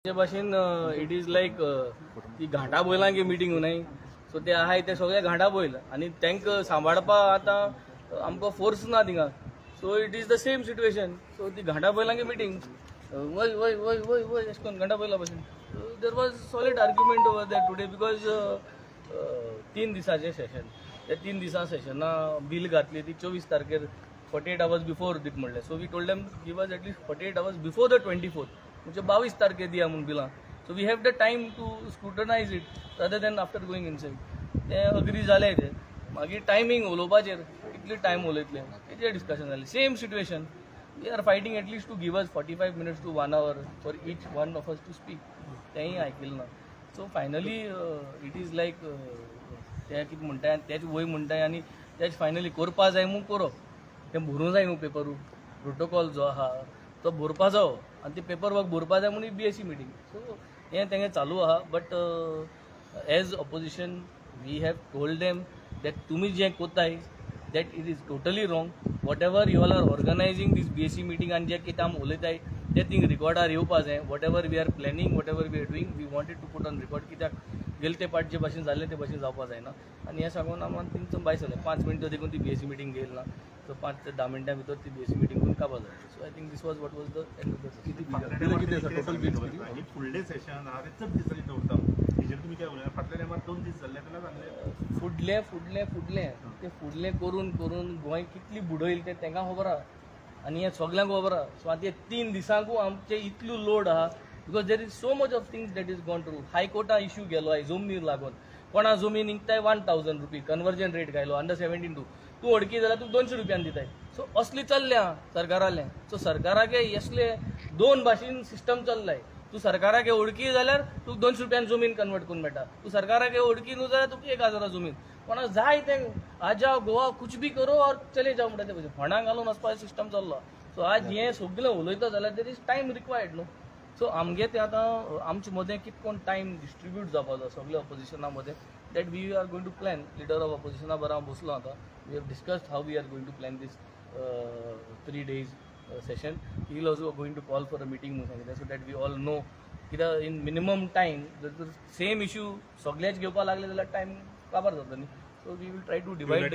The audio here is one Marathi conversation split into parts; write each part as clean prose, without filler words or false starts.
भाशेन इट इज लायक ती घाटा बैलांची मिटींग न्हय सो ते आहाय ते सगळे घाटा बैल आनी तांकां सांबाळपा आतां आमकां फोर्स ना थिंगा so it is the same situation so ती घाटा बैलांची मिटींग वय वय वय वय वय अशें करून घाटा बैला भशेन there was solid argument over that today because 3 दिसाचें सेशन त्या 3 दिसा सेशना बील घातली ती 24 तारखेर 48 hours बिफोर दीत म्हणलें so we told them give us at least 48 hours before the 24th म्हणजे 22 तारखे दिया म्हणून बिलां so we have the time to scrutinise it rather than after going inside ते अग्री जाले ते मागीर टायमींग उलोवपाचेर कितले टायम उलयतले तेजेर डिस्कशन जालें same situation we are fighting at least to give us 45 minutes to 1 hour for each one of us to speak तेंय आयकिल्लें ना so finally it is like ते कितें म्हणटाय तेच वय म्हणटाय आनी तेच फायनली करपा जाय म्हूण करप तें भरूं जाय न्हू पेपरू प्रोटोकॉल जो आहा तो भरपा जावो आनी ते पेपर वर्क भरपा जाय म्हणून BSc मिटींग सो हें तेंगे चालू आहा but as opposition we have told them that तुमी जें कोताय that it is totally wrong whatever you all are organising this BSc meeting आनी जे कितें आमी उलयताय ते थिंग रिकॉर्डार येवपा जाय whatever we are planning whatever we are doing we wanted to put on record कित्याक गेले ते पाट जे भाशेन जाल्ले ते भाशेन जावपा जायना आनी हें सांगून आमी तिंगसून भायर सरले 5 मिनटां देखून ती BSc मिटींग घेयल ना सो 5 ते 10 मिनटां भितर ती BSc मिटींग करून काबार जाली so I think this was what was the end of the किती टोटल बिल फुडले सेशन हांव चड दिसांनी दवरता हेजेर तुमी काय उलयना फाटल्या टायमार 2 दीस जाल्ले जाल्यार सांगले फुडले फुडले फुडले ते फुडले करून करून गोंय कितली बुडयली ते तांकां खबर आहा आनी हें सगल्यांक खबर आहा सो आतां 3 दिसांकू आमचे इतलो लोड आहा because there is so much of things that is gone through हायकोर्टा इश्यू गेलो आय जमनी लागून कोणा जमीन इंकताय 1000 रुपी कन्वर्जन रेट घायलो अंडर 17 तूं अडकी जाल्यार तूं 200 रुपयान दिताय सो असली चल्ल्या सरकारालें सो सरकाराके असले 2 भाशेन सिस्टम चल्लाय तूं सरकाराके ओळखी जाल्यार तूं 200 रुपयान जमीन कन्वर्ट करून मेळटा तूं सरकाराके ओळखी न्हू जाल्यार तुका 1000 जमीन कोणाक जाय तें आज गोवा कुछ भी करो और चले जाओ म्हणटा ते फंडां घालून वचपाचो सिस्टम चल्लो सो आज हें सगळें उलयता जाल्यार देर इज टायम रिक्वायर्ड न्हू सो आमगे ते आतां आमचे मदें कितकोन टायम डिस्ट्रिब्यूट जावपा जाय सगळ्या ऑपोजिशना मदें that we are going to plan leader of ऑपोजिशना बरो हांव बसलो आतां we have discussed how we are going to plan this 3 days session he will also going to call for a meeting म्हणून सांगितलें so that we all know कित्याक इन मिनिमम टायम जर सेम इश्यू सगळेच घेवपा लागले जाल्यार टायम काबार जाता न्ही so we will try to divide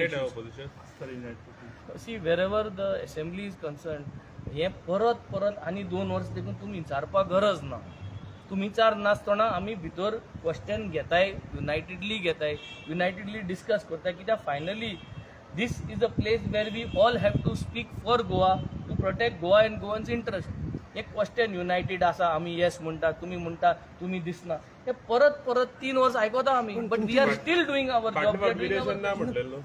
see wherever the assembly is concern हें परत परत आनी 2 वर्स देखून तुमी विचारपाक गरज ना तुमी विचार नासतना आमी भितर क्वेश्चन घेताय युनायटेडली डिस्कस करताय कित्याक finally this is a place where we all have to speak for Goa to protect Goa and Goans interest एक क्वेश्चन युनायटेड आसा आमी येस म्हणटा तुमी दिसना हे परत परत 3 वर्स आयकता आमी but we are still doing our job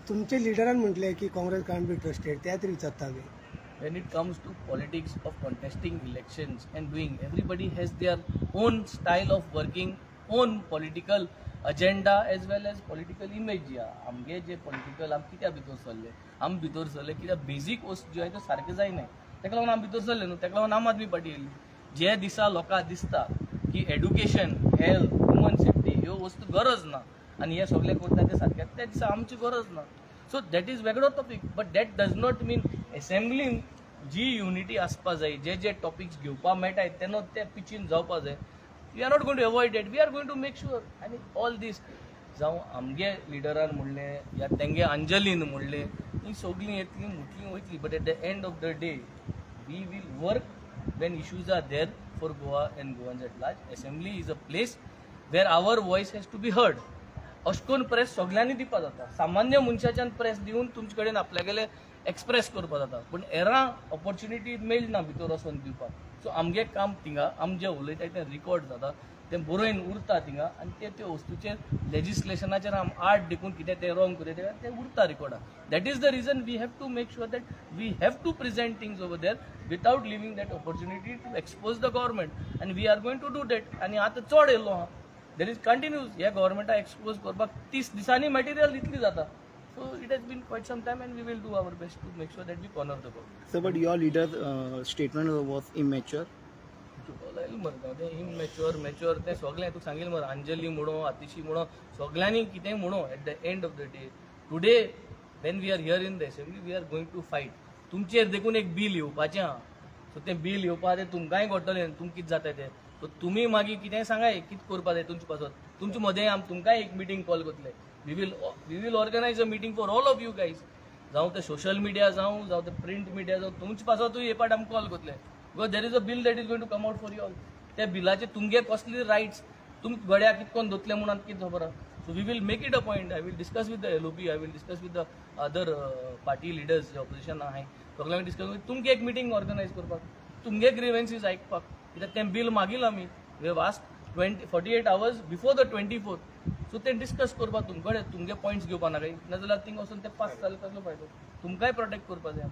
तुमचे लिडरान म्हटले की काँग्रेस कांट बी ट्रस्टेड त्यात विचारता when it comes to politics of contesting elections and doing everybody has their own style of working own political agenda as well as political image या आमगे जे पॉलिटिकल आम कित्या भितर सरले कित्याक बेजीक वस्त ज्यो आसा त्यो सारक्यो जायनाय तेका लागून आम भितर सरले न्हू तेका लागून आम आदमी पार्टी येयली जे दिसा लोकांक दिसता की एड्युकेशन हेल्थ ह्युमन सेफ्टी ह्यो वस्तू गरज ना आनी हे सगळे करता ते सारके त्या दिसा आमची गरज ना सो दॅट इज वेगळो topic but that does not mean एसेंब्लीन जी युनिटी आसपा जाय जे टॉपिक्स घेवपा मेळटाय तेन्ना ते पिचीन जावपा जाय we are not going to avoid it we are going to make sure आनी ऑल दीस जावं आमगे लिडरान म्हणलें या तेंगे अंजलीन म्हणलें ही सगळीं येतलीं मुटलीं वयतलीं but at the end of the day we will work when issues are there for Goa and Goans at large assembly is a place where our voice has to be heard अशें करून प्रेस सगळ्यांनी दिवपा जाता सामान्य मनशाच्यान प्रेस दिवन तुमचे कडेन आपल्यागेले एक्सप्रेस करपा जाता पूण एरां ऑपॉर्च्युनिटी मेळना भितर वचून दिवपाक सो आमगे काम थिंगा आम जे उलयताय तें रिकॉर्ड जाता तें बरोवन उरता थिंगा आनी ते वस्तूचेर लेजिस्लेशनाचेर आम आर्ट देखून कितें तें रॉंग करूं तें उरता रिकॉर्डार that is the reason we have to make sure that we have to present things over there without leaving that opportunity to expose the government आनी we are going to do that आनी आतां चड येयलो आहा देर इज कंटिन्यूस ह्या गव्हर्मेंटाक एक्सपोज करपाक 30 दिसांनी मटेरियल इतली जाता so it has been quite some time and we will do our best to make sure that we honor the goal. So but your leader's statement was immature. Mature ते सगळें तूं सांगिल्लें मरे अंजली म्हणो आतिशी म्हणो सगळ्यांनी कितें म्हणो at the end of the day today when we are here in the assembly we are going to fight तुमचेर देखून एक बील येवपाचें आहा सो तें बील येवपा तें तुमकांय घडटलें तुमकां कितें जाता तें सो तुम्ही मागीर कितेंय सांगाय कितें करपा जाय तुमचे पासत तुमचे मदें तुमकांय एक मिटींग कॉल करतले we will organise a meeting for all of you guys जावं ते सोशल मिडिया जावं ते प्रिंट मिडिया जावं तुमचे पासतूय हे पाट आमकां कॉल करतले because there is a bill that is going to come out for you all त्या बिलाचे तुमगे कसली रायट्स तुम गड्या कितकोन धरतले म्हणून कितें खबर so we will make it a point I will discuss with the LOP I will discuss with the other party leaders जे ऑपोजिशन आहाय सगळ्यांक डिस्कस तुमगे एक मिटींग ऑर्गनायज करपाक तुमगे ग्रीवेन्सीस आयकपाक कित्याक तें बिल मागील आमी we have asked 48 hours before the 24th so ते डिस्कस करपाक तुमगे पॉयंट्स घेवपा नाका नाजाल्यार थिंग वचून ते पास जालें कसलो फायदो तुमकांय प्रोटेक्ट करपा जाय